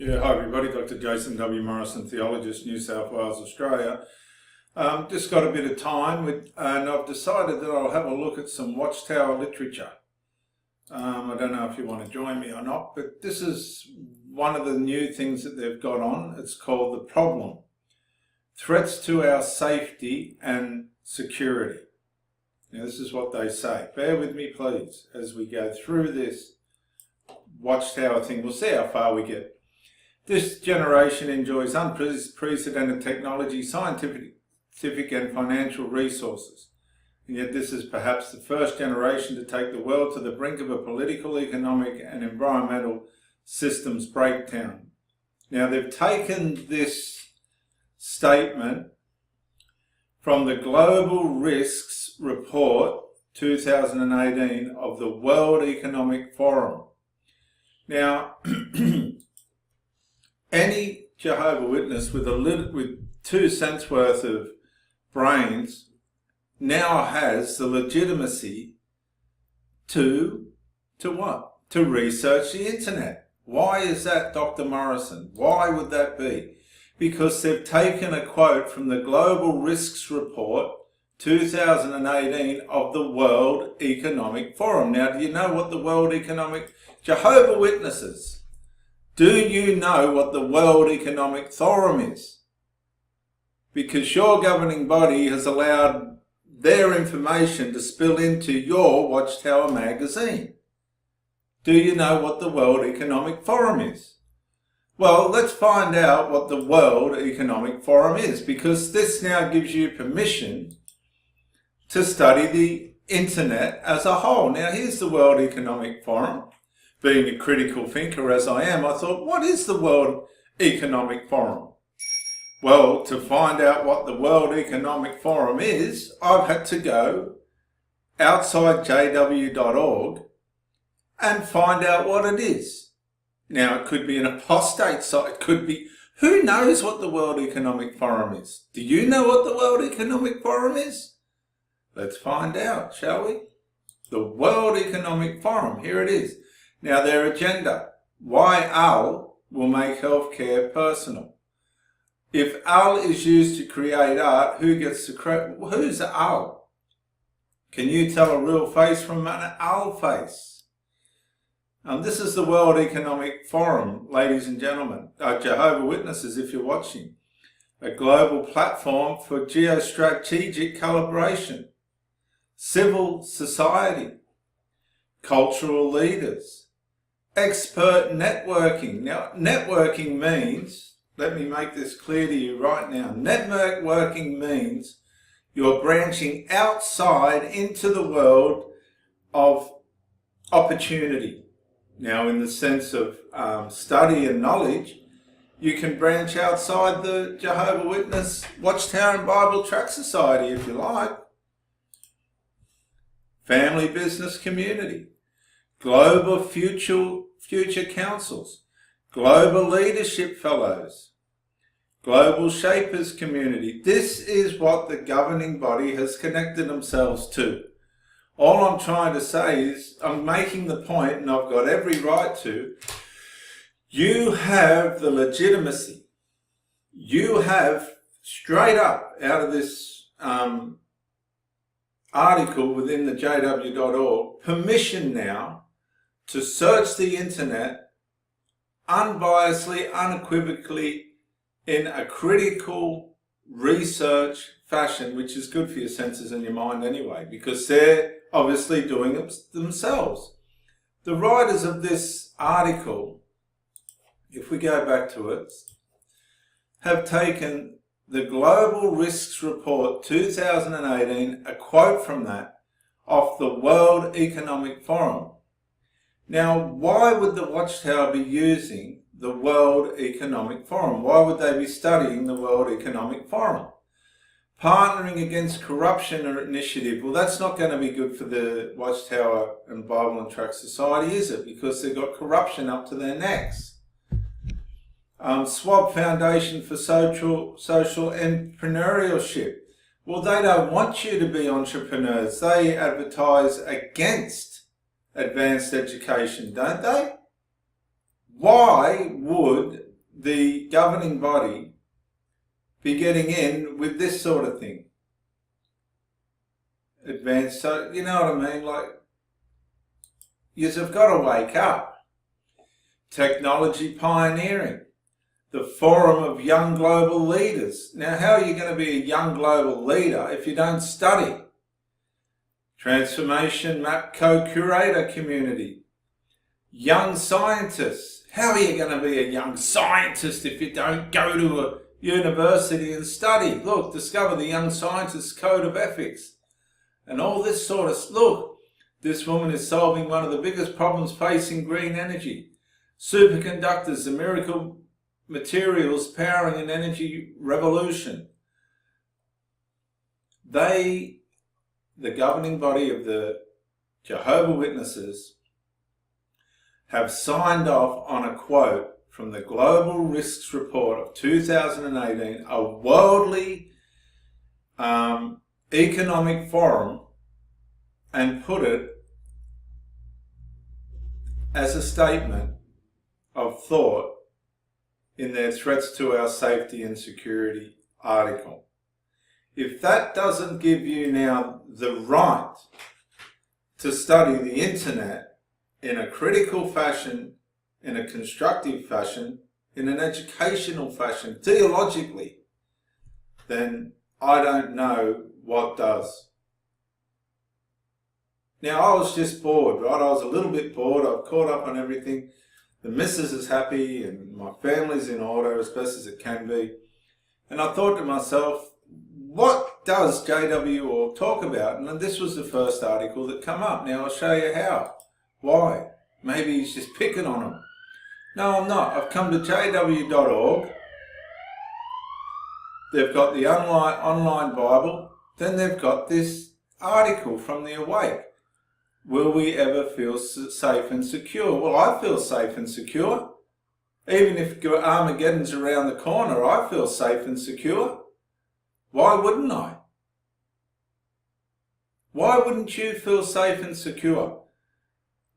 Yeah, hi everybody, Dr. Jason W. Morrison, theologist, New South Wales, Australia. Just got a bit of time and I've decided that I'll have a look at some Watchtower literature. I don't know if you want to join me or not, but this is one of the new things that they've got on. It's called The Problem: Threats to Our Safety and Security. Now this is what they say. Bear with me please as we go through this Watchtower thing. We'll see how far we get. This generation enjoys unprecedented technology, scientific and financial resources. And yet this is perhaps the first generation to take the world to the brink of a political, economic and environmental systems breakdown. Now they've taken this statement from the Global Risks Report 2018 of the World Economic Forum. Now, any Jehovah Witness with 2 cents worth of brains now has the legitimacy to what? To research the internet. Why is that, Dr. Morrison? Why would that be? Because they've taken a quote from the Global Risks Report 2018 of the World Economic Forum. Now, do you know what the World Economic... Jehovah Witnesses, do you know what the World Economic Forum is? Because your governing body has allowed their information to spill into your Watchtower magazine. Do you know what the World Economic Forum is? Well, let's find out what the World Economic Forum is, because this now gives you permission to study the internet as a whole. Now, here's the World Economic Forum. Being a critical thinker as I am, I thought, what is the World Economic Forum? Well, to find out what the World Economic Forum is, I've had to go outside jw.org and find out what it is. Now, it could be an apostate site, it could be... Who knows what the World Economic Forum is? Do you know what the World Economic Forum is? Let's find out, shall we? The World Economic Forum, here it is. Now, their agenda: why AL will make healthcare personal. If AL is used to create art, who gets the credit? Who's AL? Can you tell a real face from an AL face? This is the World Economic Forum, ladies and gentlemen, Jehovah Witnesses, if you're watching. A global platform for geostrategic collaboration, civil society, cultural leaders, expert networking. Now, networking means, let me make this clear to you right now, networking means you're branching outside into the world of opportunity. Now, in the sense of study and knowledge, you can branch outside the Jehovah Witness Watchtower and Bible Tract Society if you like. Family business community, global future councils, global leadership fellows, global shapers community. This is what the governing body has connected themselves to. All I'm trying to say is, I'm making the point, and I've got every right to, you have the legitimacy. You have, straight up out of this article within the jw.org, permission now to search the internet unbiasedly, unequivocally, in a critical research fashion, which is good for your senses and your mind anyway, because they're obviously doing it themselves. The writers of this article, if we go back to it, have taken the Global Risks Report 2018, a quote from that, off the World Economic Forum. Now, why would the Watchtower be using the World Economic Forum? Why would they be studying the World Economic Forum? Partnering Against Corruption initiative. Well, that's not going to be good for the Watchtower and Bible and Tract Society, is it? Because they've got corruption up to their necks. Swab Foundation for Social Entrepreneurship. Well, they don't want you to be entrepreneurs. They advertise against advanced education, don't they? Why would the governing body be getting in with this sort of thing? Advanced, so you know what I mean? Like, you've got to wake up. Technology pioneering. The Forum of Young Global Leaders. Now, how are you going to be a young global leader if you don't study? Transformation Map Co-Curator Community. Young scientists. How are you going to be a young scientist if you don't go to a university and study? Look, discover the Young Scientist Code of Ethics. And all this sort of, look, this woman is solving one of the biggest problems facing green energy. Superconductors, the miracle materials powering an energy revolution. The governing body of the Jehovah Witnesses, have signed off on a quote from the Global Risks Report of 2018, a worldly economic forum, and put it as a statement of thought in their Threats to Our Safety and Security article. If that doesn't give you now the right to study the internet in a critical fashion, in a constructive fashion, in an educational fashion, theologically, then I don't know what does. Now, I was just bored, right? I was a little bit bored. I've caught up on everything. The missus is happy and my family's in order as best as it can be. And I thought to myself, what does JW Org talk about? And this was the first article that come up. Now, I'll show you how. Why? Maybe he's just picking on them. No, I'm not. I've come to jw.org. They've got the online Bible. Then they've got this article from the Awake. Will we ever feel safe and secure? Well, I feel safe and secure. Even if Armageddon's around the corner, I feel safe and secure. Why wouldn't I? Why wouldn't you feel safe and secure?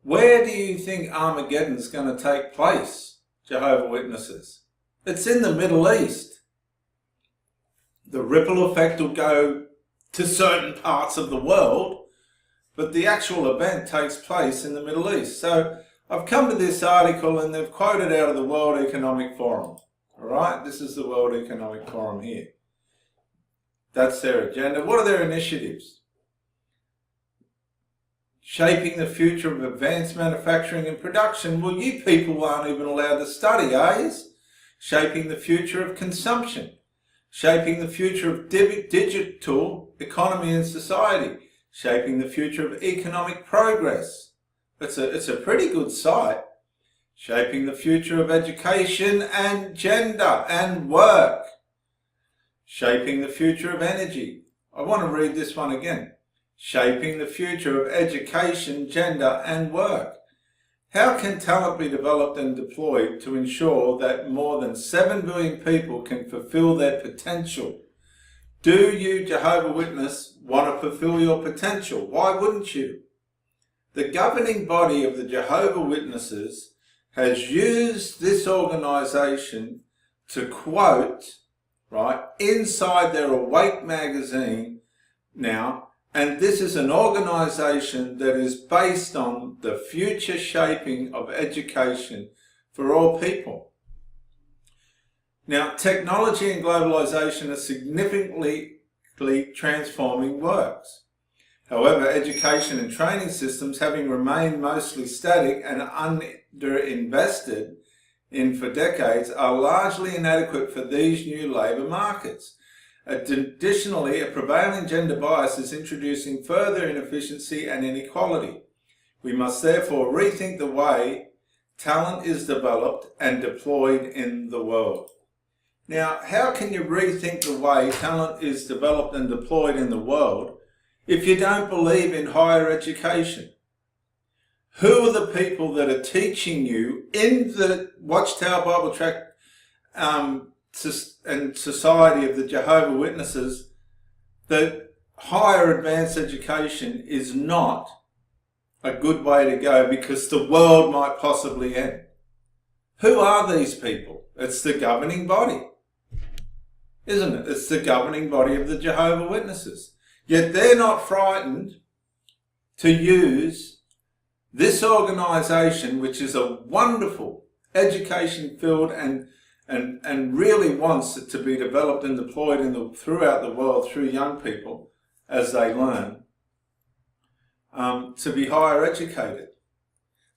Where do you think Armageddon's going to take place, Jehovah Witnesses? It's in the Middle East. The ripple effect will go to certain parts of the world, but the actual event takes place in the Middle East. So I've come to this article and they've quoted out of the World Economic Forum. All right, this is the World Economic Forum here. That's their agenda. What are their initiatives? Shaping the future of advanced manufacturing and production. Well, you people aren't even allowed to study, are you? Shaping the future of consumption. Shaping the future of digital economy and society. Shaping the future of economic progress. It's a pretty good site. Shaping the future of education and gender and work. Shaping the future of energy. I want to read this one again. Shaping the future of education, gender and work. How can talent be developed and deployed to ensure that more than 7 billion people can fulfill their potential? Do you, Jehovah Witness, want to fulfill your potential? Why wouldn't you? The governing body of the Jehovah Witnesses has used this organisation to quote, right, inside their Awake magazine now, and this is an organisation that is based on the future shaping of education for all people. Now, technology and globalisation are significantly transforming works. However, education and training systems, having remained mostly static and underinvested in for decades, are largely inadequate for these new labour markets. Additionally, a prevailing gender bias is introducing further inefficiency and inequality. We must therefore rethink the way talent is developed and deployed in the world. Now, how can you rethink the way talent is developed and deployed in the world if you don't believe in higher education? Who are the people that are teaching you in the Watchtower Bible Tract and Society of the Jehovah Witnesses that higher advanced education is not a good way to go because the world might possibly end? Who are these people? It's the governing body, isn't it? It's the governing body of the Jehovah Witnesses. Yet they're not frightened to use this organisation, which is a wonderful education field and really wants it to be developed and deployed throughout the world through young people as they learn, to be higher educated.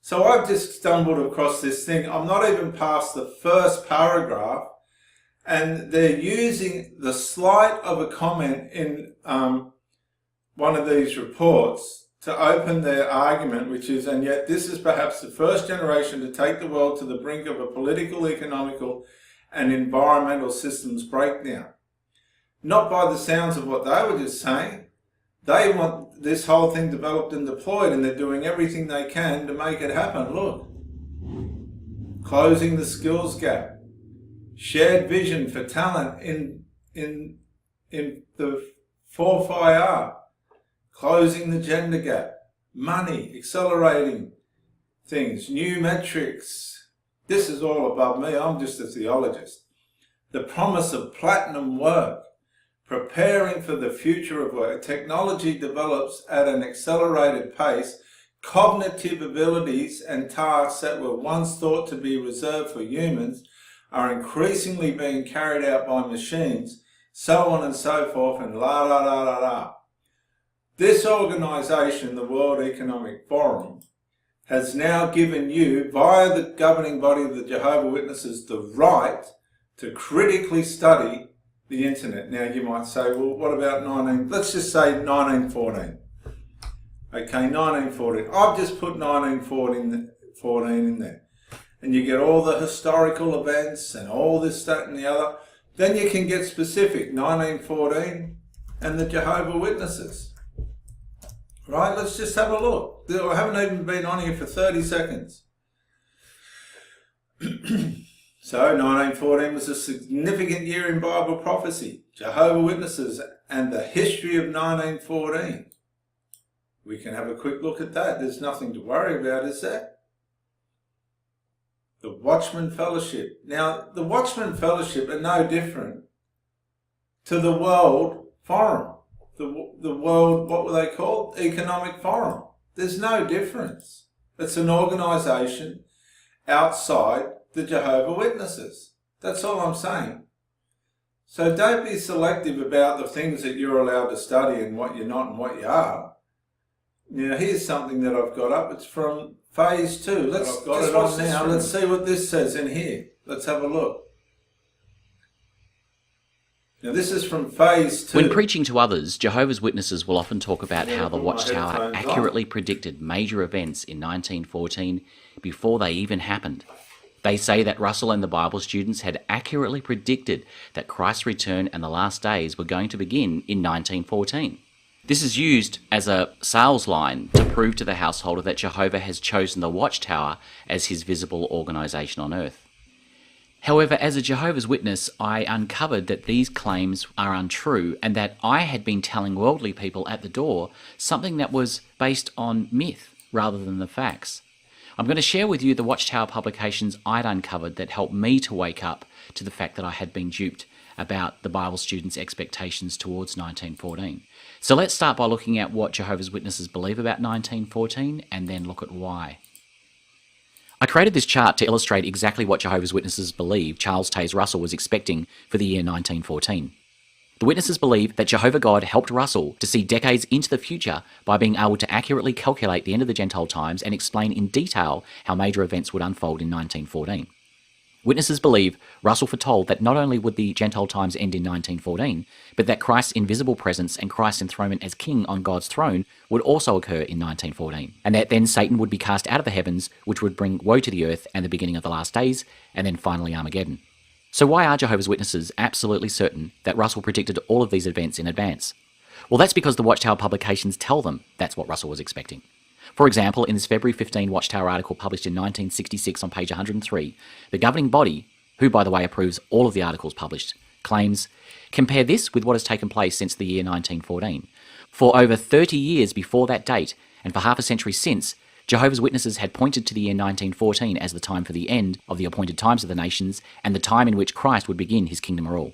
So I've just stumbled across this thing. I'm not even past the first paragraph, and they're using the slight of a comment in one of these reports to open their argument, which is, and yet this is perhaps the first generation to take the world to the brink of a political, economical and environmental systems breakdown. Not by the sounds of what they were just saying. They want this whole thing developed and deployed, and they're doing everything they can to make it happen. Look, closing the skills gap, shared vision for talent in the 4FIR, closing the gender gap, money, accelerating things, new metrics. This is all above me. I'm just a theologist. The promise of platinum work, preparing for the future of work. Technology develops at an accelerated pace. Cognitive abilities and tasks that were once thought to be reserved for humans are increasingly being carried out by machines, so on and so forth, and la la la la la. This organisation, the World Economic Forum, has now given you, via the governing body of the Jehovah Witnesses, the right to critically study the internet. Now you might say, well, what about let's just say 1914. Okay, 1914. I've just put 1914 in there. And you get all the historical events and all this, that and the other. Then you can get specific, 1914 and the Jehovah Witnesses. Right, let's just have a look. I haven't even been on here for 30 seconds. So 1914 was a significant year in Bible prophecy. Jehovah Witnesses and the history of 1914. We can have a quick look at that. There's nothing to worry about, is there? The Watchman Fellowship. Now, the Watchman Fellowship are no different to the World Forum. The World, what were they called? Economic Forum. There's no difference. It's an organisation outside the Jehovah Witnesses. That's all I'm saying. So don't be selective about the things that you're allowed to study and what you're not and what you are. Now here's something that I've got up. It's from phase 2. Let's got it on now. Let's see what this says in here. Let's have a look. Now this is from phase 2. When preaching to others, Jehovah's Witnesses will often talk about how the Watchtower accurately predicted major events in 1914 before they even happened. They say that Russell and the Bible students had accurately predicted that Christ's return and the last days were going to begin in 1914. This is used as a sales line to prove to the householder that Jehovah has chosen the Watchtower as his visible organisation on earth. However, as a Jehovah's Witness, I uncovered that these claims are untrue and that I had been telling worldly people at the door something that was based on myth rather than the facts. I'm going to share with you the Watchtower publications I'd uncovered that helped me to wake up to the fact that I had been duped about the Bible students' expectations towards 1914. So let's start by looking at what Jehovah's Witnesses believe about 1914 and then look at why. I created this chart to illustrate exactly what Jehovah's Witnesses believe Charles Taze Russell was expecting for the year 1914. The witnesses believe that Jehovah God helped Russell to see decades into the future by being able to accurately calculate the end of the Gentile times and explain in detail how major events would unfold in 1914. Witnesses believe Russell foretold that not only would the Gentile times end in 1914, but that Christ's invisible presence and Christ's enthronement as king on God's throne would also occur in 1914, and that then Satan would be cast out of the heavens, which would bring woe to the earth and the beginning of the last days, and then finally Armageddon. So why are Jehovah's Witnesses absolutely certain that Russell predicted all of these events in advance? Well, that's because the Watchtower publications tell them that's what Russell was expecting. For example, in this February 15 Watchtower article published in 1966 on page 103, the governing body, who by the way approves all of the articles published, claims, compare this with what has taken place since the year 1914. For over 30 years before that date, and for half a century since, Jehovah's Witnesses had pointed to the year 1914 as the time for the end of the appointed times of the nations and the time in which Christ would begin his kingdom rule.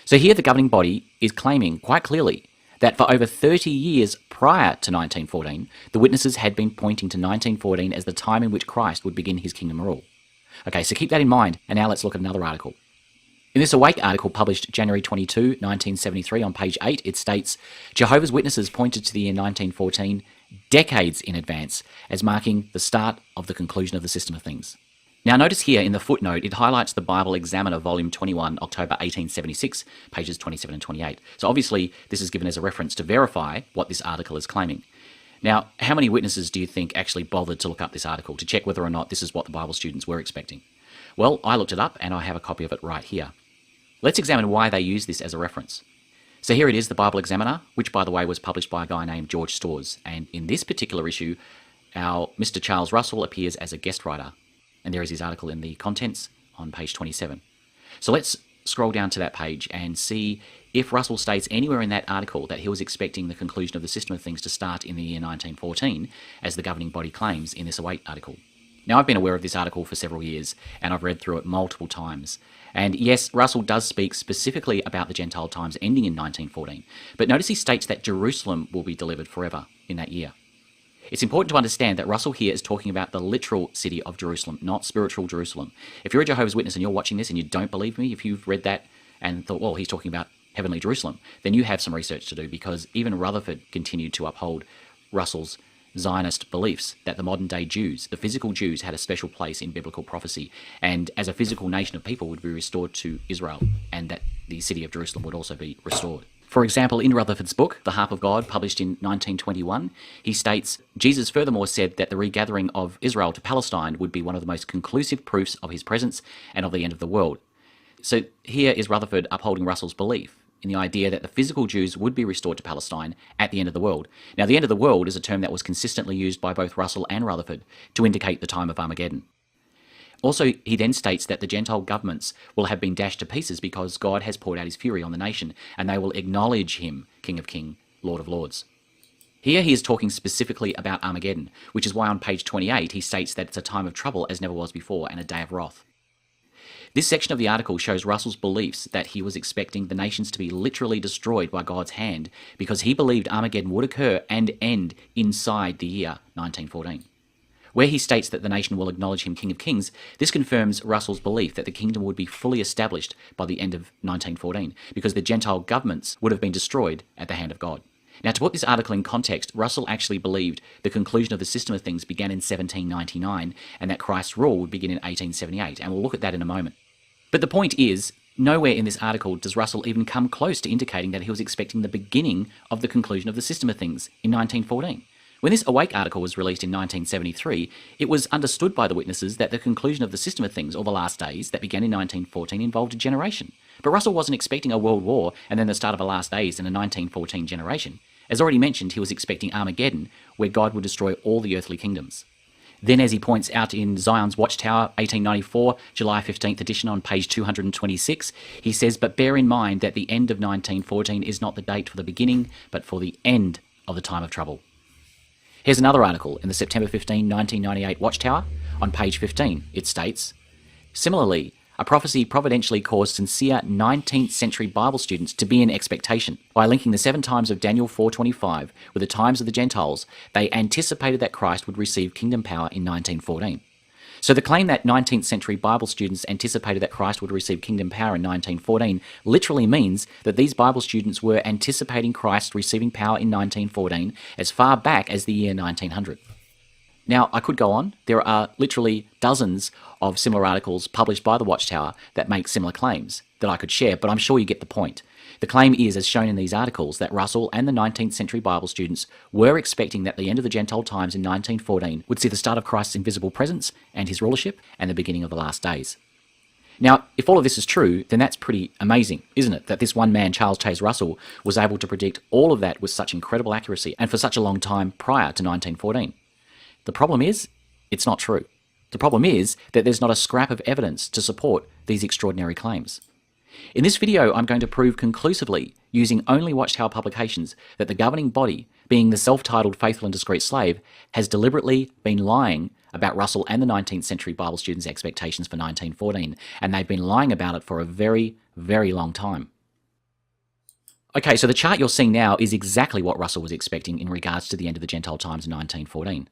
So here the governing body is claiming quite clearly that for over 30 years prior to 1914, the witnesses had been pointing to 1914 as the time in which Christ would begin his kingdom rule. Okay, so keep that in mind, and now let's look at another article. In this Awake article published January 22, 1973 on page 8, it states, Jehovah's Witnesses pointed to the year 1914 decades in advance as marking the start of the conclusion of the system of things. Now notice here in the footnote, it highlights the Bible Examiner, volume 21, October 1876, pages 27 and 28. So obviously this is given as a reference to verify what this article is claiming. Now, how many witnesses do you think actually bothered to look up this article to check whether or not this is what the Bible students were expecting? Well, I looked it up and I have a copy of it right here. Let's examine why they use this as a reference. So here it is, the Bible Examiner, which by the way was published by a guy named George Storrs. And in this particular issue, our Mr. Charles Russell appears as a guest writer. And there is his article in the contents on page 27. So let's scroll down to that page and see if Russell states anywhere in that article that he was expecting the conclusion of the system of things to start in the year 1914, as the governing body claims in this Await article. Now, I've been aware of this article for several years, and I've read through it multiple times. And yes, Russell does speak specifically about the Gentile times ending in 1914, but notice he states that Jerusalem will be delivered forever in that year. It's important to understand that Russell here is talking about the literal city of Jerusalem, not spiritual Jerusalem. If you're a Jehovah's Witness and you're watching this and you don't believe me, if you've read that and thought, well, he's talking about heavenly Jerusalem, then you have some research to do, because even Rutherford continued to uphold Russell's Zionist beliefs that the modern day Jews, the physical Jews, had a special place in biblical prophecy, and as a physical nation of people would be restored to Israel, and that the city of Jerusalem would also be restored. For example, in Rutherford's book, The Harp of God, published in 1921, he states, Jesus furthermore said that the regathering of Israel to Palestine would be one of the most conclusive proofs of his presence and of the end of the world. So here is Rutherford upholding Russell's belief in the idea that the physical Jews would be restored to Palestine at the end of the world. Now, the end of the world is a term that was consistently used by both Russell and Rutherford to indicate the time of Armageddon. Also, he then states that the Gentile governments will have been dashed to pieces because God has poured out his fury on the nation, and they will acknowledge him, King of Kings, Lord of Lords. Here he is talking specifically about Armageddon, which is why on page 28 he states that it's a time of trouble as never was before and a day of wrath. This section of the article shows Russell's beliefs that he was expecting the nations to be literally destroyed by God's hand because he believed Armageddon would occur and end inside the year 1914. Where he states that the nation will acknowledge him King of Kings, this confirms Russell's belief that the kingdom would be fully established by the end of 1914, because the Gentile governments would have been destroyed at the hand of God. Now, to put this article in context, Russell actually believed the conclusion of the system of things began in 1799, and that Christ's rule would begin in 1878, and we'll look at that in a moment. But the point is, nowhere in this article does Russell even come close to indicating that he was expecting the beginning of the conclusion of the system of things in 1914. When this Awake article was released in 1973, it was understood by the witnesses that the conclusion of the system of things, or the last days, that began in 1914 involved a generation. But Russell wasn't expecting a world war and then the start of a last days in a 1914 generation. As already mentioned, he was expecting Armageddon, where God would destroy all the earthly kingdoms. Then, as he points out in Zion's Watchtower, 1894, July 15th edition on page 226, he says, "But bear in mind that the end of 1914 is not the date for the beginning, but for the end of the time of trouble." Here's another article in the September 15, 1998 Watchtower. On page 15, it states, "Similarly, a prophecy providentially caused sincere 19th century Bible students to be in expectation. By linking the 7 times of Daniel 4:25 with the times of the Gentiles, they anticipated that Christ would receive kingdom power in 1914. So the claim that 19th century Bible students anticipated that Christ would receive kingdom power in 1914 literally means that these Bible students were anticipating Christ receiving power in 1914 as far back as the year 1900. Now, I could go on. There are literally dozens of similar articles published by the Watchtower that make similar claims that I could share, but I'm sure you get the point. The claim is, as shown in these articles, that Russell and the 19th century Bible students were expecting that the end of the Gentile times in 1914 would see the start of Christ's invisible presence and his rulership and the beginning of the last days. Now, if all of this is true, then that's pretty amazing, isn't it? That this one man, Charles Taze Russell, was able to predict all of that with such incredible accuracy and for such a long time prior to 1914. The problem is, it's not true. The problem is that there's not a scrap of evidence to support these extraordinary claims. In this video, I'm going to prove conclusively, using only Watchtower publications, that the governing body, being the self-titled Faithful and Discreet Slave, has deliberately been lying about Russell and the 19th century Bible students' expectations for 1914, and they've been lying about it for a very, very long time. Okay, so the chart you're seeing now is exactly what Russell was expecting in regards to the end of the Gentile times in 1914.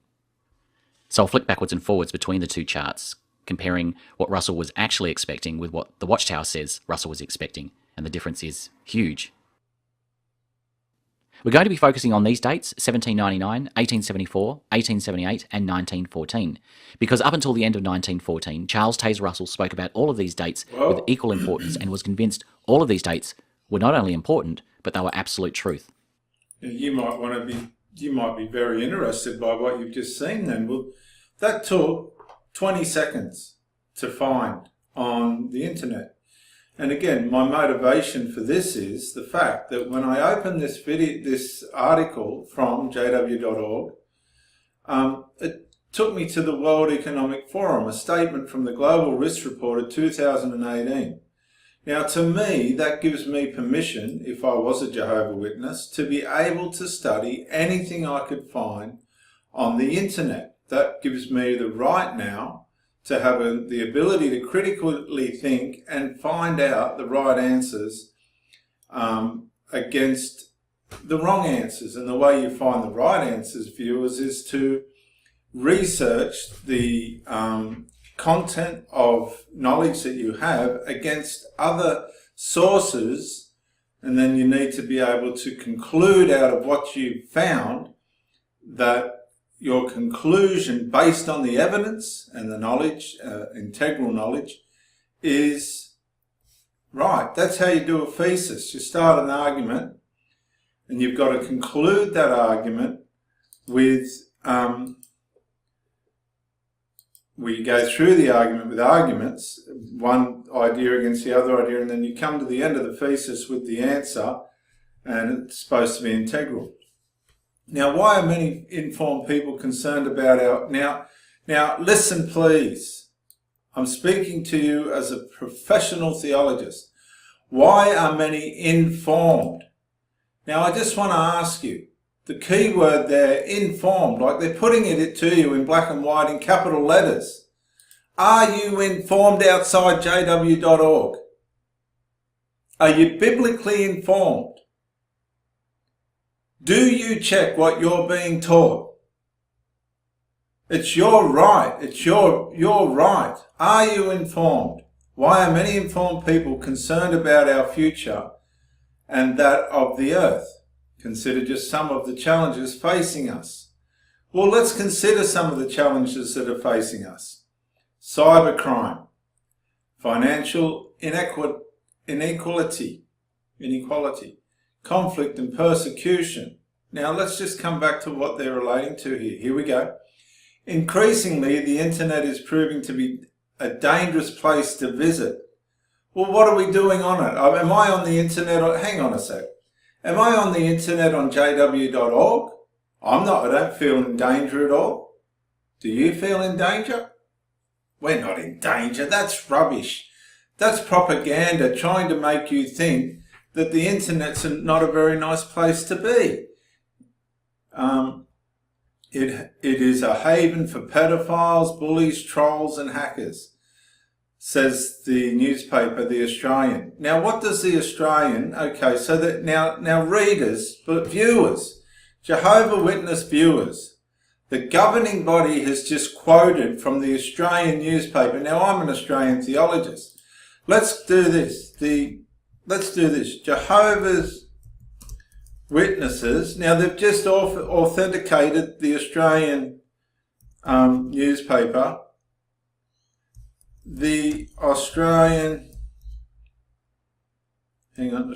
So I'll flick backwards and forwards between the two charts, comparing what Russell was actually expecting with what the Watchtower says Russell was expecting, and the difference is huge. We're going to be focusing on these dates, 1799, 1874, 1878, and 1914, because up until the end of 1914, Charles Taze Russell spoke about all of these dates with equal importance and was convinced all of these dates were not only important, but they were absolute truth. You might be very interested by what you've just seen then. Well, that took 20 seconds to find on the internet. And again, my motivation for this is the fact that when I opened this article from jw.org, it took me to the World Economic Forum, a statement from the Global Risk Report of 2018. Now, to me, that gives me permission, if I was a Jehovah Witness, to be able to study anything I could find on the internet. That gives me the right now to have the ability to critically think and find out the right answers against the wrong answers. And the way you find the right answers, viewers, is to research the content of knowledge that you have against other sources, and then you need to be able to conclude out of what you've found that your conclusion based on the evidence and the knowledge, integral knowledge, is right. That's how you do a thesis. You start an argument and you've got to conclude that argument with, we go through the argument with arguments, one idea against the other idea, and then you come to the end of the thesis with the answer, and it's supposed to be integral. Now, why are many informed people concerned about our... Now, listen, please. I'm speaking to you as a professional theologist. Why are many informed? Now, I just want to ask you, the key word there, informed, like they're putting it to you in black and white in capital letters. Are you informed outside jw.org? Are you biblically informed? Do you check what you're being taught? It's your right. It's your right. Are you informed? Why are many informed people concerned about our future and that of the earth? Consider just some of the challenges facing us. Well, let's consider some of the challenges that are facing us. Cybercrime, financial inequality, conflict and persecution. Now let's just come back to what they're relating to here. Here we go. Increasingly, the internet is proving to be a dangerous place to visit. Well, what are we doing on it? Am I on the internet? Hang on a sec. Am I on the internet on jw.org? I'm not. I don't feel in danger at all. Do you feel in danger? We're not in danger. That's rubbish. That's propaganda trying to make you think that the internet's not a very nice place to be. It is a haven for pedophiles, bullies, trolls and hackers, says the newspaper, The Australian. Now, what does The Australian... Okay, so that now readers, but viewers, Jehovah Witness viewers, the governing body has just quoted from the Australian newspaper. Now, I'm an Australian theologist. Let's do this. Jehovah's Witnesses. Now, they've just authenticated the Australian newspaper. The Australian... Hang on.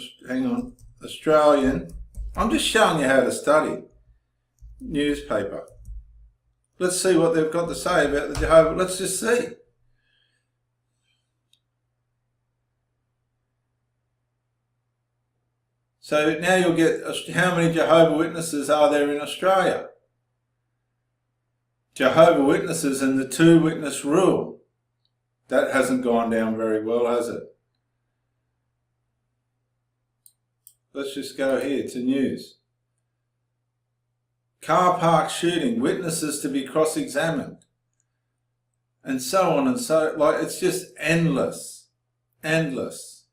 Australian... I'm just showing you how to study. Newspaper. Let's see what they've got to say about the Jehovah. Let's just see. So now you'll get how many Jehovah Witnesses are there in Australia? Jehovah Witnesses and the two-witness rule. That hasn't gone down very well, has it? Let's just go here to news. car park shooting, witnesses to be cross-examined, and so on and so, like, it's just endless, endless.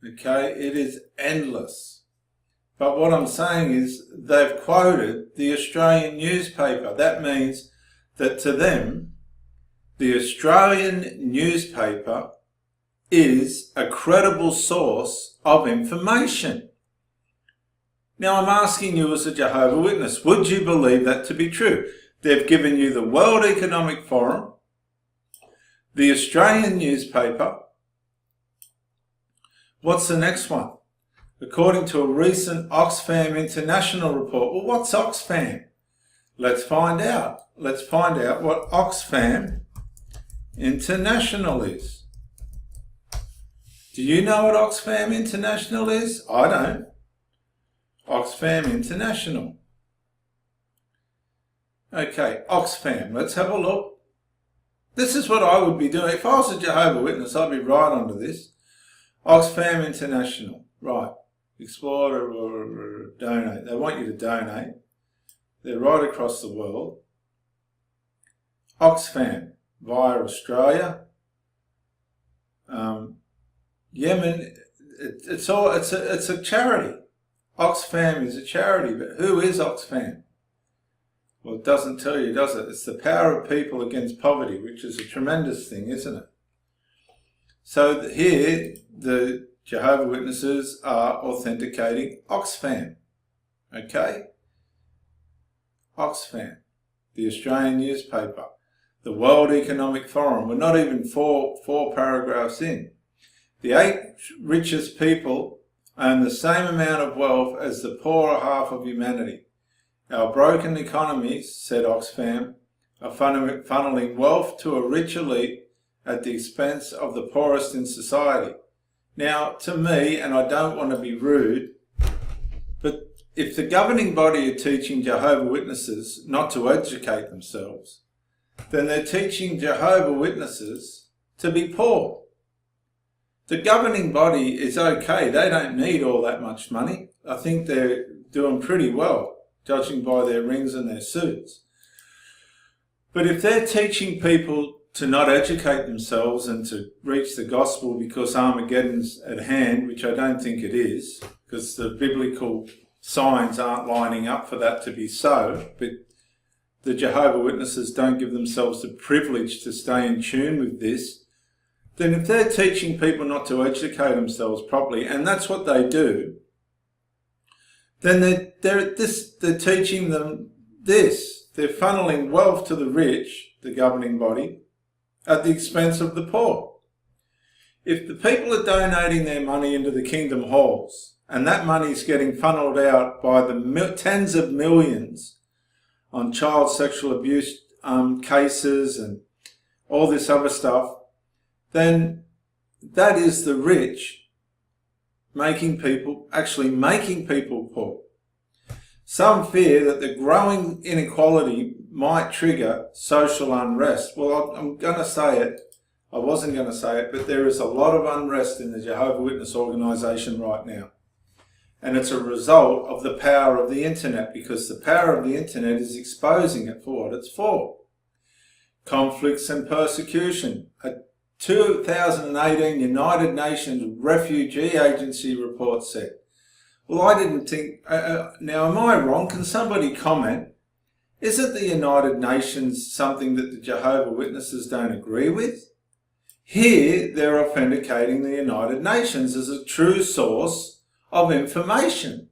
Okay, it is endless. But what I'm saying is they've quoted the Australian newspaper. That means that to them, the Australian newspaper is a credible source of information. Now I'm asking you as a Jehovah Witness, would you believe that to be true? They've given you the World Economic Forum, the Australian newspaper. What's the next one? According to a recent Oxfam International report. Well, what's Oxfam? Let's find out. Let's find out what Oxfam International is. Do you know what Oxfam International is? I don't. Oxfam International. Okay, Oxfam. Let's have a look. This is what I would be doing. If I was a Jehovah Witness, I'd be right onto this. Oxfam International. Right. Explore or donate. They want you to donate. They're right across the world. Oxfam via Australia. Yemen. It's a charity. Oxfam is a charity, but who is Oxfam? Well, it doesn't tell you, does it? It's the power of people against poverty, which is a tremendous thing, isn't it? So here, the Jehovah Witnesses are authenticating Oxfam. Okay? Oxfam, the Australian newspaper, the World Economic Forum. We're not even four paragraphs in. The 8 richest people own the same amount of wealth as the poorer half of humanity. Our broken economies, said Oxfam, are funneling wealth to a rich elite at the expense of the poorest in society. Now, to me, and I don't want to be rude, but if the governing body are teaching Jehovah Witnesses not to educate themselves, then they're teaching Jehovah Witnesses to be poor. The governing body is okay. They don't need all that much money. I think they're doing pretty well, judging by their rings and their suits. But if they're teaching people to not educate themselves and to reach the gospel because Armageddon's at hand, which I don't think it is, because the biblical signs aren't lining up for that to be so, but the Jehovah Witnesses don't give themselves the privilege to stay in tune with this, then if they're teaching people not to educate themselves properly, and that's what they do, then they're teaching them this. They're funneling wealth to the rich, the governing body, at the expense of the poor. If the people are donating their money into the kingdom halls, and that money is getting funneled out by the tens of millions on child sexual abuse cases and all this other stuff, then that is the rich making people poor. Some fear that the growing inequality might trigger social unrest. Well, I'm going to say it. I wasn't going to say it, but there is a lot of unrest in the Jehovah Witness organisation right now. And it's a result of the power of the internet, because the power of the internet is exposing it for what it's for. Conflicts and persecution. A 2018 United Nations Refugee Agency report said. Well, I didn't think... now, am I wrong? Can somebody comment? Isn't the United Nations something that the Jehovah Witnesses don't agree with? Here, they're authenticating the United Nations as a true source of information.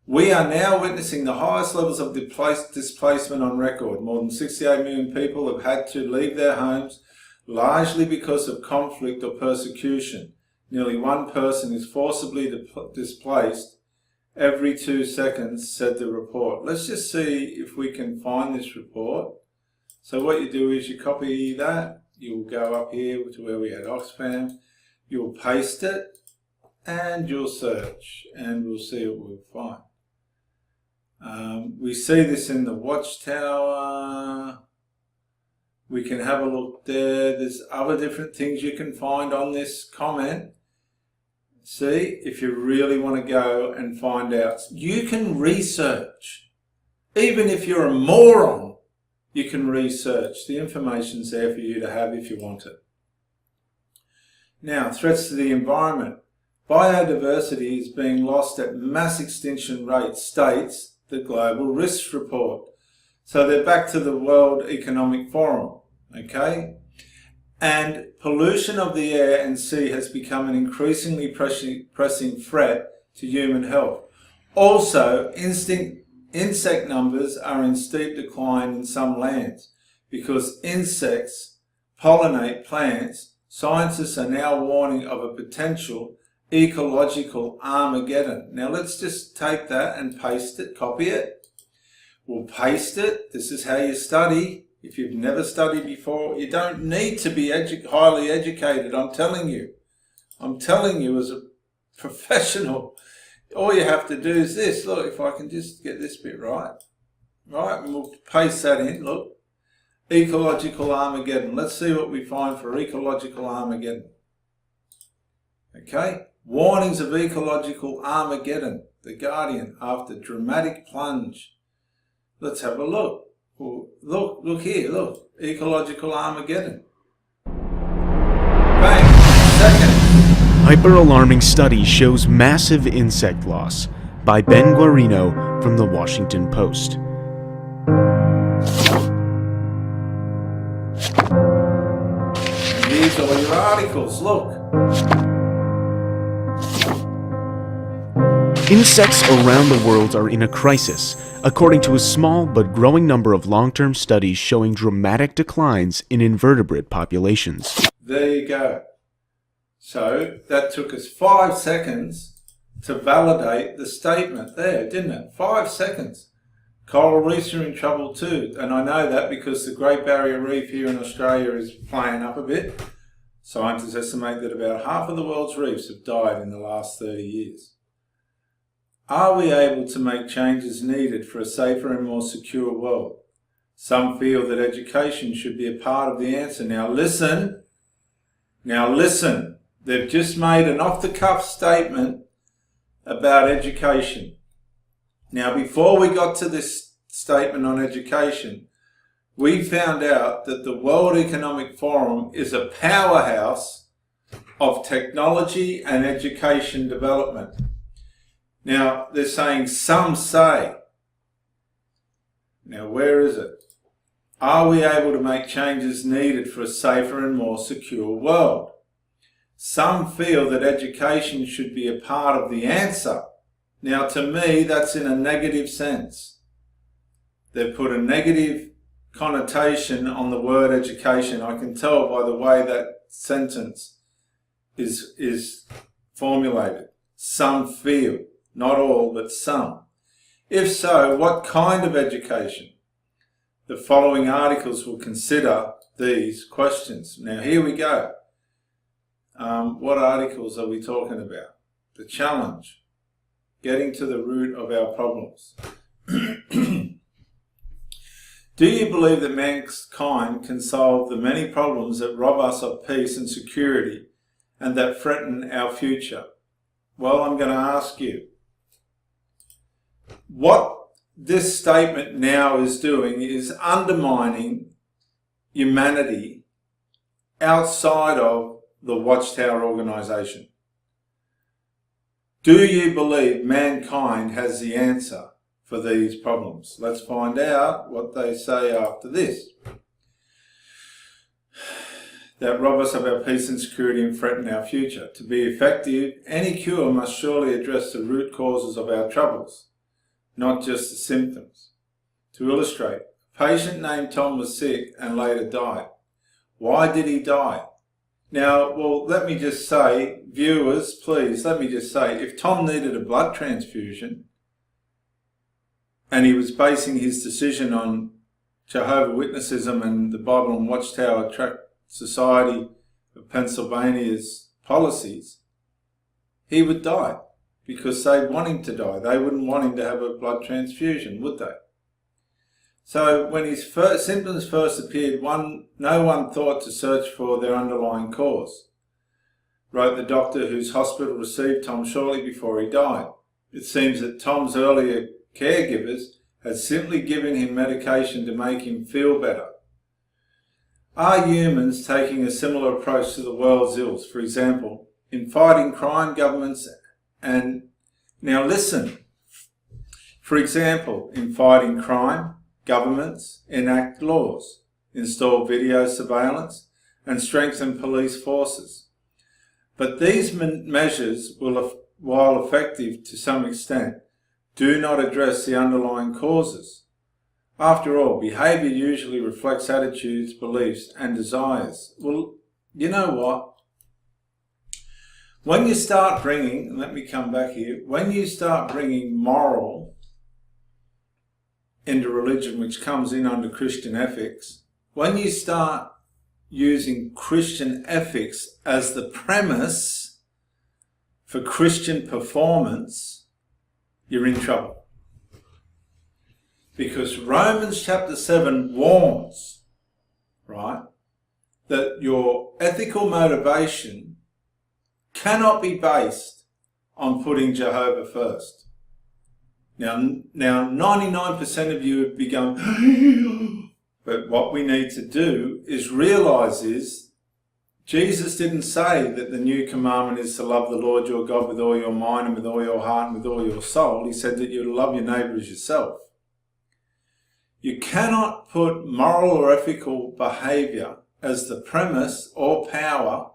We are now witnessing the highest levels of displacement on record. More than 68 million people have had to leave their homes, largely because of conflict or persecution. Nearly one person is forcibly displaced every 2 seconds, said the report. Let's just see if we can find this report. So what you do is you copy that, you'll go up here to where we had Oxfam, you'll paste it, and you'll search, and we'll see what we'll find. We see this in the Watchtower. We can have a look there. There's other different things you can find on this comment. See, if you really want to go and find out, you can research. Even if you're a moron, you can research. The information's there for you to have if you want it. Now, threats to the environment. Biodiversity is being lost at mass extinction rates, states the Global Risks Report. So they're back to the World Economic Forum, okay? And pollution of the air and sea has become an increasingly pressing threat to human health. Also, insect numbers are in steep decline in some lands because insects pollinate plants. Scientists are now warning of a potential ecological Armageddon. Now let's just take that and paste it, copy it. We'll paste it. This is how you study. If you've never studied before, you don't need to be highly educated, I'm telling you. I'm telling you as a professional. All you have to do is this. Look, if I can just get this bit right. Right, and we'll paste that in. Look. Ecological Armageddon. Let's see what we find for ecological Armageddon. Okay. Warnings of ecological Armageddon. The Guardian after dramatic plunge. Let's have a look. Well, look here, look. Ecological Armageddon. Bang. Second. Hyper-alarming study shows massive insect loss by Ben Guarino from the Washington Post. Here's all your articles, look. Insects around the world are in a crisis, according to a small but growing number of long-term studies showing dramatic declines in invertebrate populations. There you go. So that took us 5 seconds to validate the statement there, didn't it? 5 seconds. Coral reefs are in trouble too, and I know that because the Great Barrier Reef here in Australia is playing up a bit. Scientists estimate that about half of the world's reefs have died in the last 30 years. Are we able to make changes needed for a safer and more secure world? Some feel that education should be a part of the answer. Now listen. They've just made an off-the-cuff statement about education. Now, before we got to this statement on education, we found out that the World Economic Forum is a powerhouse of technology and education development. Now, they're saying some say. Now, where is it? Are we able to make changes needed for a safer and more secure world? Some feel that education should be a part of the answer. Now, to me, that's in a negative sense. They've put a negative connotation on the word education. I can tell by the way that sentence is formulated. Some feel, not all, but some. If so, what kind of education? The following articles will consider these questions. Now, here we go. What articles are we talking about? The challenge. Getting to the root of our problems. Do you believe that mankind can solve the many problems that rob us of peace and security and that threaten our future? Well, I'm going to ask you. What this statement now is doing is undermining humanity outside of the Watchtower organisation. Do you believe mankind has the answer for these problems? Let's find out what they say after this. That rob us of our peace and security and threaten our future. To be effective, any cure must surely address the root causes of our troubles, not just the symptoms. To illustrate, a patient named Tom was sick and later died. Why did he die? Now, well, let me just say, viewers, please, let me just say, if Tom needed a blood transfusion and he was basing his decision on Jehovah Witnessism and the Bible and Watchtower Tract Society of Pennsylvania's policies, he would die because they want him to die. They wouldn't want him to have a blood transfusion, would they? So when his symptoms first appeared, no one thought to search for their underlying cause, wrote the doctor whose hospital received Tom shortly before he died. It seems that Tom's earlier caregivers has simply given him medication to make him feel better. Are humans taking a similar approach to the world's ills? For example, in fighting crime, governments and... Now listen. For example, in fighting crime, governments enact laws, install video surveillance, and strengthen police forces. But these measures, while effective to some extent, do not address the underlying causes. After all, behaviour usually reflects attitudes, beliefs, and desires. Well, you know what? When you start bringing, let me come back here, when you start bringing moral into religion, which comes in under Christian ethics, when you start using Christian ethics as the premise for Christian performance, you're in trouble. Because Romans chapter 7 warns, right, that your ethical motivation cannot be based on putting Jehovah first. Now 99% of you would be going, but what we need to do is realise is Jesus didn't say that the new commandment is to love the Lord your God with all your mind and with all your heart and with all your soul. He said that you love your neighbour as yourself. You cannot put moral or ethical behaviour as the premise or power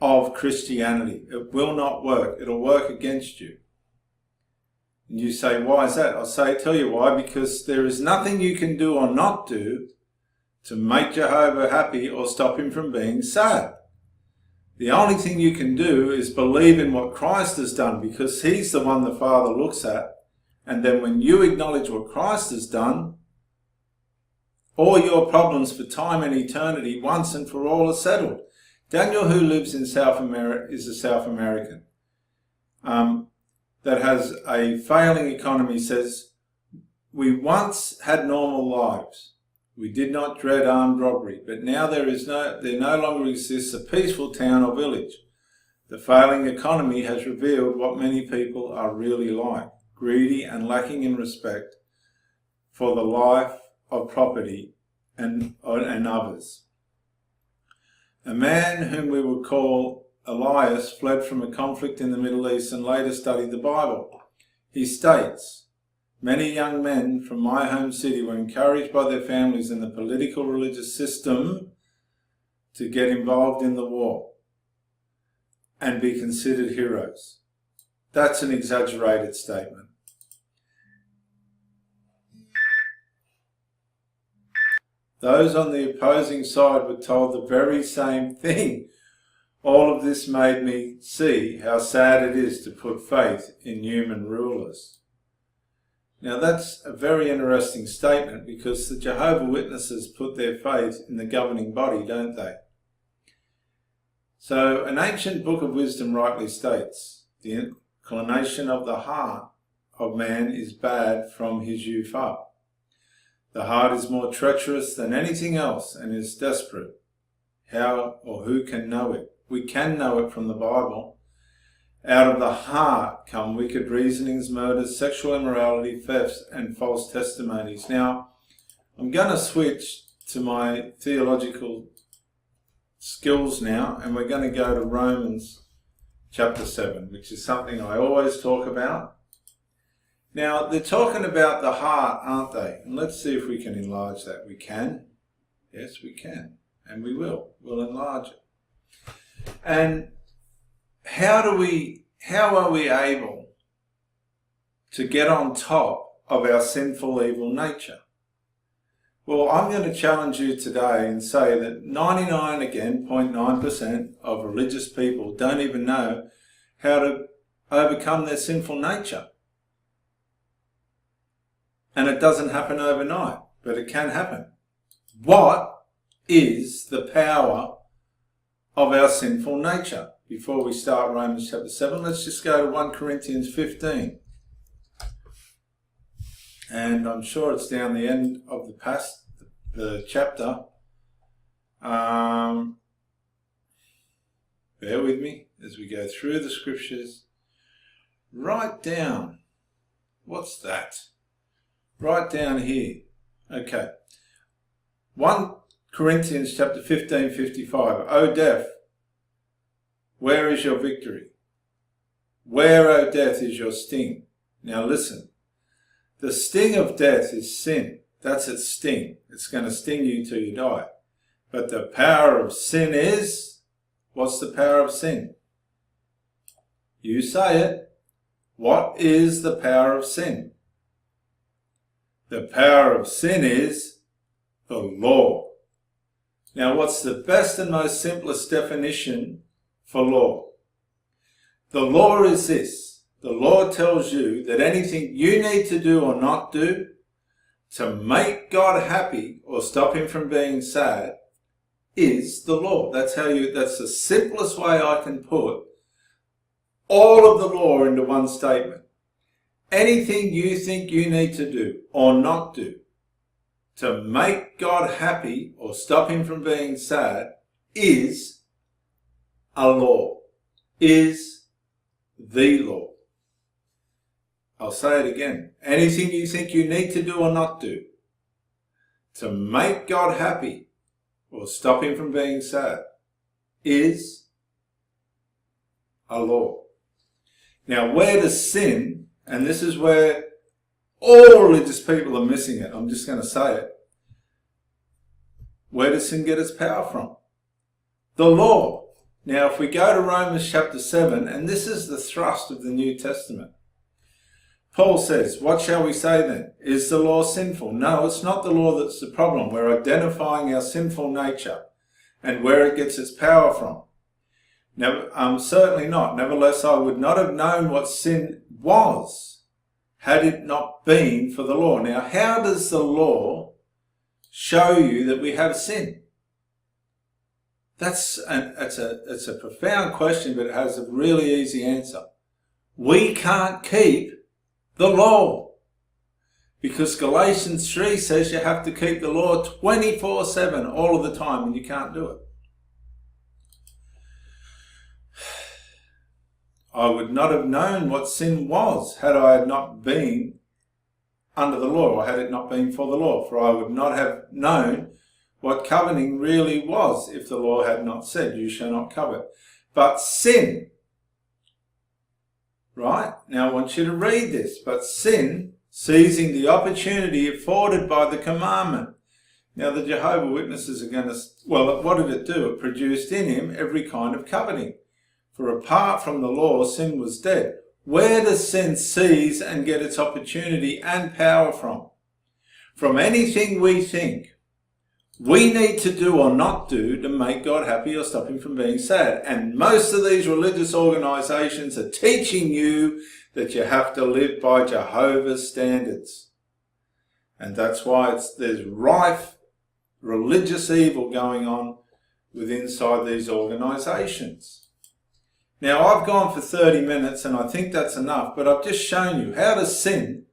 of Christianity. It will not work. It'll work against you. And you say, why is that? I'll tell you why, because there is nothing you can do or not do to make Jehovah happy or stop him from being sad. The only thing you can do is believe in what Christ has done, because he's the one the Father looks at. And then when you acknowledge what Christ has done, all your problems for time and eternity once and for all are settled. Daniel, who lives in South America, is a South American that has a failing economy, says, we once had normal lives. We did not dread armed robbery, but now there no longer exists a peaceful town or village. The failing economy has revealed what many people are really like, greedy and lacking in respect for the life of property and others. A man whom we would call Elias fled from a conflict in the Middle East and later studied the Bible. He states, many young men from my home city were encouraged by their families in the political religious system to get involved in the war and be considered heroes. That's an exaggerated statement. Those on the opposing side were told the very same thing. All of this made me see how sad it is to put faith in human rulers. Now that's a very interesting statement, because the Jehovah Witnesses put their faith in the governing body, don't they? So an ancient book of wisdom rightly states, the inclination of the heart of man is bad from his youth up. The heart is more treacherous than anything else and is desperate. How or who can know it? We can know it from the Bible. Out of the heart come wicked reasonings, murders, sexual immorality, thefts, and false testimonies. Now, I'm going to switch to my theological skills now, and we're going to go to Romans chapter 7, which is something I always talk about. Now, they're talking about the heart, aren't they? And let's see if we can enlarge that. We can. Yes, we can. And we will. We'll enlarge it. And how are we able to get on top of our sinful, evil nature? Well, I'm going to challenge you today and say that 0.9% of religious people don't even know how to overcome their sinful nature. And it doesn't happen overnight, but it can happen. What is the power of our sinful nature? Before we start Romans chapter 7, let's just go to 1 Corinthians 15. And I'm sure it's down the end of the chapter. Bear with me as we go through the scriptures. Write down. What's that? right down here. Okay. 1 Corinthians chapter 15:55. O death, where is your victory? Where, O death, is your sting? Now listen. The sting of death is sin. That's its sting. It's going to sting you till you die. But the power of sin is... What's the power of sin? You say it. What is the power of sin? The power of sin is the law. Now, what's the best and most simplest definition for law? The law is this. The law tells you that anything you need to do or not do to make God happy or stop him from being sad is the law. That's the simplest way I can put all of the law into one statement. Anything you think you need to do or not do to make God happy or stop him from being sad is a law, is the law. I'll say it again. Anything you think you need to do or not do to make God happy or stop him from being sad is a law. Now, where does sin, and this is where all religious people are missing it, I'm just going to say it. Where does sin get its power from? The law. Now, if we go to Romans chapter 7, and this is the thrust of the New Testament, Paul says, what shall we say then? Is the law sinful? No, it's not the law that's the problem. We're identifying our sinful nature and where it gets its power from. Certainly not. Nevertheless, I would not have known what sin was had it not been for the law. Now, how does the law show you that we have sin? It's a profound question, but it has a really easy answer. We can't keep the law, because Galatians 3 says you have to keep the law 24/7 all of the time, and you can't do it. I would not have known what sin was had I not been under the law, or had it not been for the law, for I would not have known what coveting really was if the law had not said, you shall not covet. But sin, right? Now I want you to read this. But sin, seizing the opportunity afforded by the commandment. Now the Jehovah Witnesses are going to, well, what did it do? It produced in him every kind of coveting. For apart from the law, sin was dead. Where does sin seize and get its opportunity and power from? From anything we think we need to do or not do to make God happy or stop him from being sad. And most of these religious organisations are teaching you that you have to live by Jehovah's standards. And that's why there's rife religious evil going on inside these organisations. Now, I've gone for 30 minutes and I think that's enough, but I've just shown you how does sin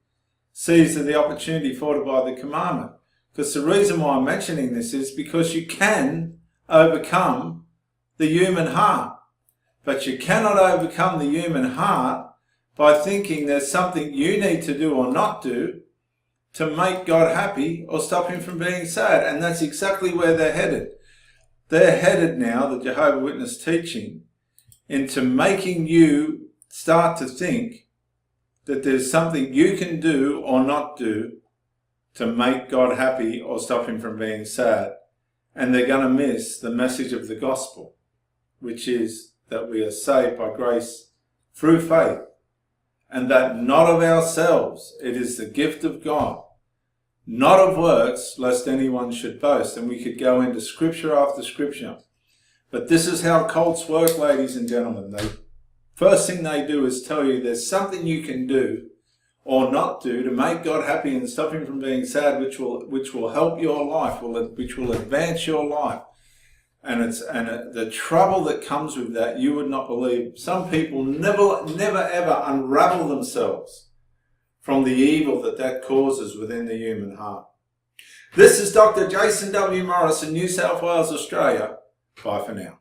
seize the opportunity afforded by the commandment. Because the reason why I'm mentioning this is because you can overcome the human heart. But you cannot overcome the human heart by thinking there's something you need to do or not do to make God happy or stop him from being sad. And that's exactly where they're headed. They're headed now, the Jehovah Witness teaching, into making you start to think that there's something you can do or not do to make God happy or stop him from being sad. And they're going to miss the message of the gospel, which is that we are saved by grace through faith, and that not of ourselves, it is the gift of God, not of works, lest anyone should boast. And we could go into scripture after scripture. But this is how cults work, ladies and gentlemen. First thing they do is tell you there's something you can do or not do to make God happy and stop him from being sad, which will help your life, which will advance your life. And the trouble that comes with that, you would not believe. Some people never ever unravel themselves from the evil that causes within the human heart. This is Dr. Jason W. Morris in New South Wales, Australia. Bye for now.